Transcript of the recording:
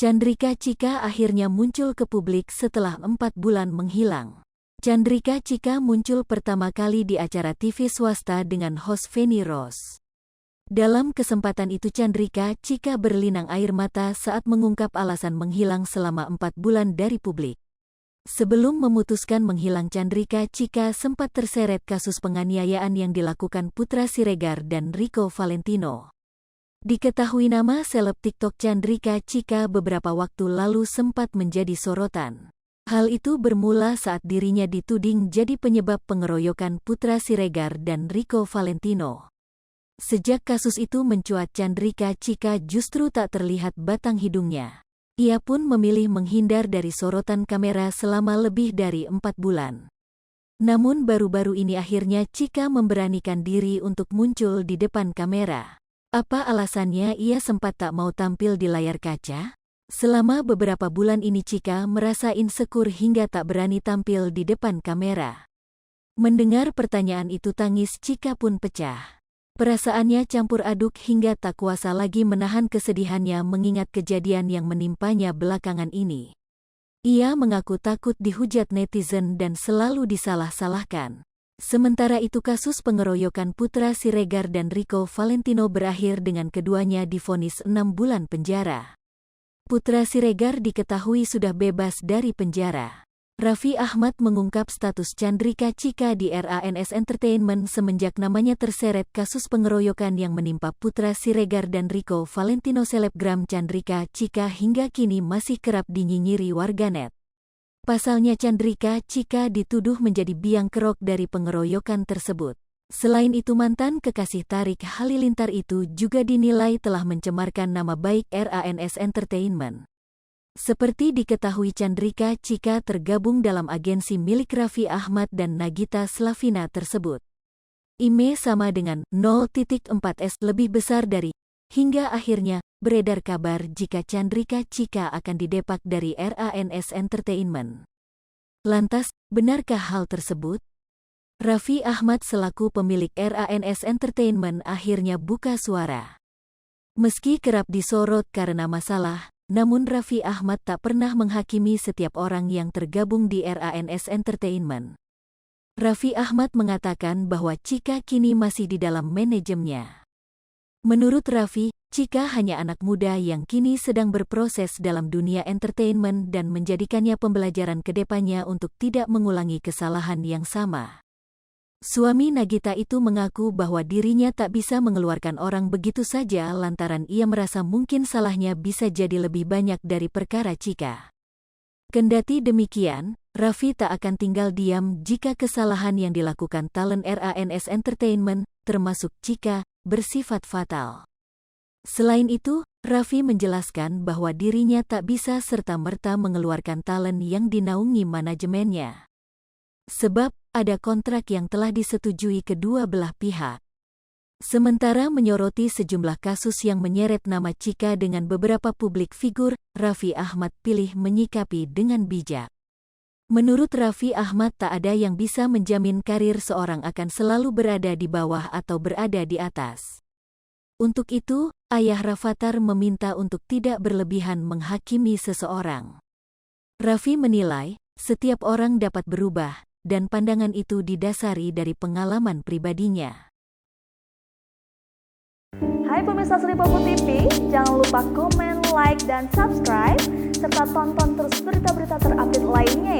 Chandrika Chika akhirnya muncul ke publik setelah 4 bulan menghilang. Chandrika Chika muncul pertama kali di acara TV swasta dengan host Feni Rose. Dalam kesempatan itu Chandrika Chika berlinang air mata saat mengungkap alasan menghilang selama 4 bulan dari publik. Sebelum memutuskan menghilang, Chandrika Chika sempat terseret kasus penganiayaan yang dilakukan Putra Siregar dan Rico Valentino. Diketahui nama seleb TikTok Chandrika Chika beberapa waktu lalu sempat menjadi sorotan. Hal itu bermula saat dirinya dituding jadi penyebab pengeroyokan Putra Siregar dan Rico Valentino. Sejak kasus itu mencuat, Chandrika Chika justru tak terlihat batang hidungnya. Ia pun memilih menghindar dari sorotan kamera selama lebih dari 4 bulan. Namun baru-baru ini akhirnya Chika memberanikan diri untuk muncul di depan kamera. Apa alasannya ia sempat tak mau tampil di layar kaca? Selama beberapa bulan ini Chika merasa insecure hingga tak berani tampil di depan kamera. Mendengar pertanyaan itu tangis Chika pun pecah. Perasaannya campur aduk hingga tak kuasa lagi menahan kesedihannya mengingat kejadian yang menimpanya belakangan ini. Ia mengaku takut dihujat netizen dan selalu disalah-salahkan. Sementara itu kasus pengeroyokan Putra Siregar dan Rico Valentino berakhir dengan keduanya divonis 6 bulan penjara. Putra Siregar diketahui sudah bebas dari penjara. Raffi Ahmad mengungkap status Chandrika Chika di RANS Entertainment semenjak namanya terseret kasus pengeroyokan yang menimpa Putra Siregar dan Rico Valentino. Selebgram Chandrika Chika hingga kini masih kerap dinyinyiri warganet. Pasalnya Chandrika Chika dituduh menjadi biang kerok dari pengeroyokan tersebut. Selain itu mantan kekasih Tarik Halilintar itu juga dinilai telah mencemarkan nama baik RANS Entertainment. Seperti diketahui Chandrika Chika tergabung dalam agensi milik Raffi Ahmad dan Nagita Slavina tersebut. IMEI sama dengan 0.4S lebih besar dari. Hingga akhirnya beredar kabar jika Chandrika Chika akan didepak dari RANS Entertainment. Lantas, benarkah hal tersebut? Raffi Ahmad selaku pemilik RANS Entertainment akhirnya buka suara. Meski kerap disorot karena masalah, namun Raffi Ahmad tak pernah menghakimi setiap orang yang tergabung di RANS Entertainment. Raffi Ahmad mengatakan bahwa Chika kini masih di dalam manajemennya. Menurut Raffi, Chika hanya anak muda yang kini sedang berproses dalam dunia entertainment dan menjadikannya pembelajaran ke depannya untuk tidak mengulangi kesalahan yang sama. Suami Nagita itu mengaku bahwa dirinya tak bisa mengeluarkan orang begitu saja lantaran ia merasa mungkin salahnya bisa jadi lebih banyak dari perkara Chika. Kendati demikian, Raffi tak akan tinggal diam jika kesalahan yang dilakukan talent RANS Entertainment, termasuk Chika, bersifat fatal. Selain itu, Raffi menjelaskan bahwa dirinya tak bisa serta-merta mengeluarkan talent yang dinaungi manajemennya. Sebab, ada kontrak yang telah disetujui kedua belah pihak. Sementara menyoroti sejumlah kasus yang menyeret nama Chika dengan beberapa publik figur, Raffi Ahmad pilih menyikapi dengan bijak. Menurut Raffi Ahmad tak ada yang bisa menjamin karir seorang akan selalu berada di bawah atau berada di atas. Untuk itu, ayah Rafathar meminta untuk tidak berlebihan menghakimi seseorang. Raffi menilai, setiap orang dapat berubah, dan pandangan itu didasari dari pengalaman pribadinya. Hai pemirsa Sri Popo TV, jangan lupa komen, like, dan subscribe, serta tonton terus berita-berita terupdate lainnya